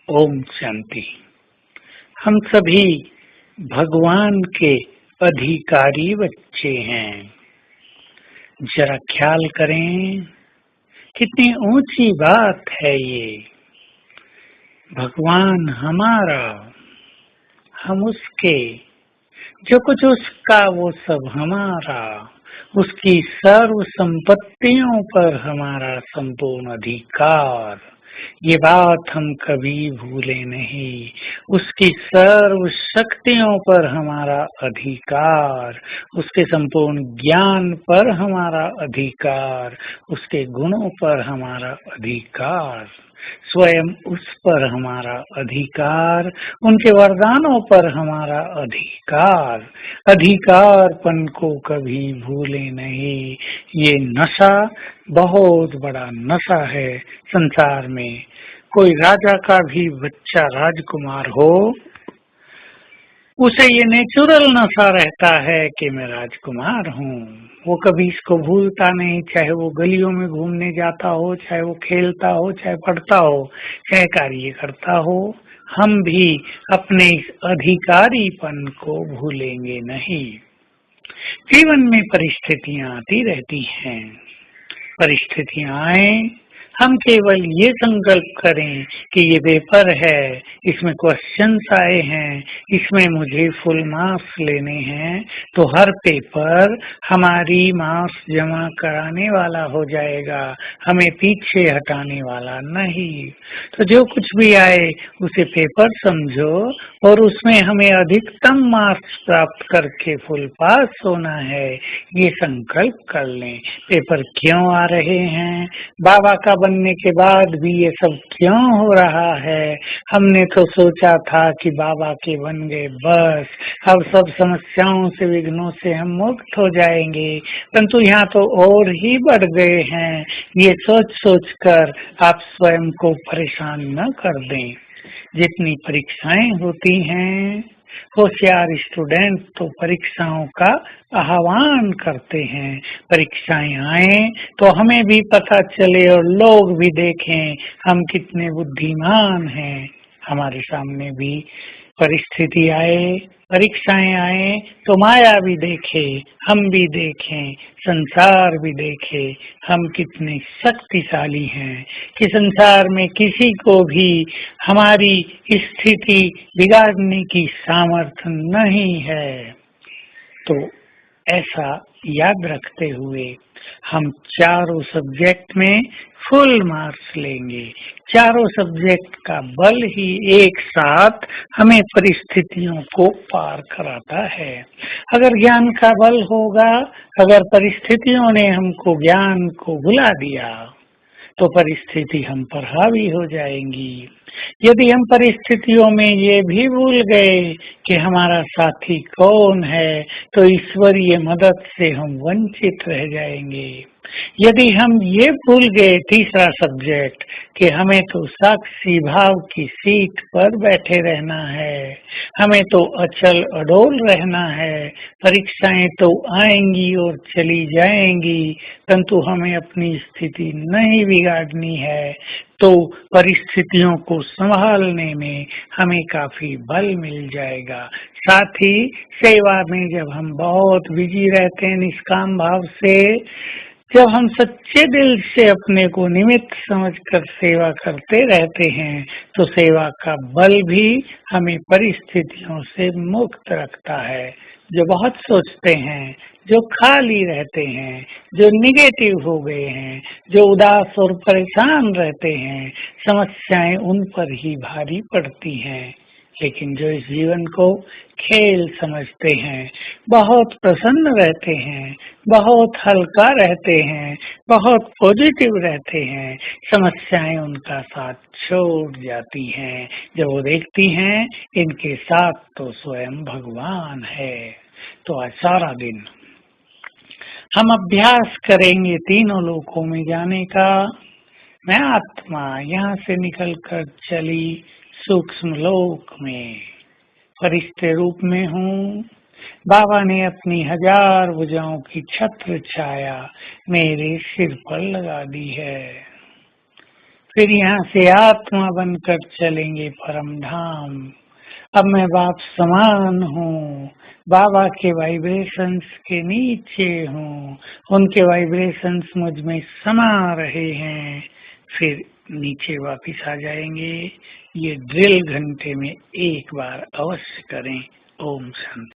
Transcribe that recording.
ओम शांति। हम सभी भगवान के अधिकारी बच्चे हैं। जरा ख्याल करें, कितनी ऊंची बात है ये। भगवान हमारा, हम उसके, जो कुछ उसका वो सब हमारा, उसकी सर्व संपत्तियों पर हमारा संपूर्ण अधिकार। ये बात हम कभी भूले नहीं। उसकी सर्व शक्तियों पर हमारा अधिकार, उसके संपूर्ण ज्ञान पर हमारा अधिकार, उसके गुणों पर हमारा अधिकार, स्वयं उस पर हमारा अधिकार, उनके वरदानों पर हमारा अधिकार। अधिकारपन को कभी भूले नहीं। ये नशा बहुत बड़ा नशा है संसार में। कोई राजा का भी बच्चा राजकुमार हो, उसे ये नेचुरल नशा रहता है कि मैं राजकुमार हूँ। वो कभी इसको भूलता नहीं, चाहे वो गलियों में घूमने जाता हो, चाहे वो खेलता हो, चाहे पढ़ता हो, चाहे कार्य करता हो। हम भी अपने इस अधिकारीपन को भूलेंगे नहीं। जीवन में परिस्थितियां आती रहती हैं। परिस्थितियां आए, हम केवल ये संकल्प करें कि ये पेपर है, इसमें क्वेश्चंस आए हैं, इसमें मुझे फुल मार्क्स लेने हैं, तो हर पेपर हमारी मार्क्स जमा कराने वाला हो जाएगा, हमें पीछे हटाने वाला नहीं। तो जो कुछ भी आए उसे पेपर समझो और उसमें हमें अधिकतम मार्क्स प्राप्त करके फुल पास होना है, ये संकल्प कर लें। पेपर क्यों आ रहे हैं, बाबा का बनने के बाद भी ये सब क्यों हो रहा है। हमने तो सोचा था कि बाबा के बन गए बस, अब सब समस्याओं से, विघ्नों से हम मुक्त हो जाएंगे, परंतु यहाँ तो और ही बढ़ गए हैं। ये सोच सोच कर आप स्वयं को परेशान न कर दें। जितनी परीक्षाएं होती हैं, होशियार स्टूडेंट तो परीक्षाओं का आह्वान करते हैं। परीक्षाएं आए तो हमें भी पता चले और लोग भी देखें हम कितने बुद्धिमान हैं। हमारे सामने भी परिस्थिति आए, परीक्षाएं आए तो माया भी देखे, हम भी देखें, संसार भी देखे हम कितने शक्तिशाली हैं कि संसार में किसी को भी हमारी स्थिति बिगाड़ने की सामर्थ्य नहीं है। तो ऐसा याद रखते हुए हम चारों सब्जेक्ट में फुल मार्क्स लेंगे। चारों सब्जेक्ट का बल ही एक साथ हमें परिस्थितियों को पार कराता है। अगर ज्ञान का बल होगा, अगर परिस्थितियों ने हमको ज्ञान को भुला दिया तो परिस्थिति हम पर हावी हो जाएंगी। यदि हम परिस्थितियों में ये भी भूल गए कि हमारा साथी कौन है, तो ईश्वरीय मदद से हम वंचित रह जाएंगे। यदि हम ये भूल गए तीसरा सब्जेक्ट कि हमें तो साक्षी भाव की सीट पर बैठे रहना है, हमें तो अचल अडोल रहना है, परीक्षाएं तो आएंगी और चली जाएंगी, परंतु हमें अपनी स्थिति नहीं बिगाड़नी है, तो परिस्थितियों को संभालने में हमें काफी बल मिल जाएगा। साथ ही सेवा में जब हम बहुत बिजी रहते हैं निष्काम भाव से, जब हम सच्चे दिल से अपने को निमित्त समझकर सेवा करते रहते हैं, तो सेवा का बल भी हमें परिस्थितियों से मुक्त रखता है। जो बहुत सोचते हैं, जो खाली रहते हैं, जो निगेटिव हो गए हैं, जो उदास और परेशान रहते हैं, समस्याएं उन पर ही भारी पड़ती हैं। लेकिन जो इस जीवन को खेल समझते हैं, बहुत प्रसन्न रहते हैं, बहुत हल्का रहते हैं, बहुत पॉजिटिव रहते हैं, समस्याएं उनका साथ छोड़ जाती हैं। जब वो देखती हैं इनके साथ तो स्वयं भगवान है। तो आज सारा दिन हम अभ्यास करेंगे तीनों लोकों में जाने का। मैं आत्मा यहाँ से निकलकर चली सूक्ष्म लोक में, फरिश्ते रूप में हूँ। बाबा ने अपनी 1000 भुजाओं की छत्र छाया मेरे सिर पर लगा दी है। फिर यहाँ से आत्मा बनकर चलेंगे परम धाम। अब मैं बाप समान हूँ, बाबा के वाइब्रेशंस के नीचे हूँ, उनके वाइब्रेशंस मुझ में समा रहे हैं। फिर नीचे वापिस आ जाएंगे। ये ड्रिल घंटे में एक बार अवश्य करें। ओम शांति।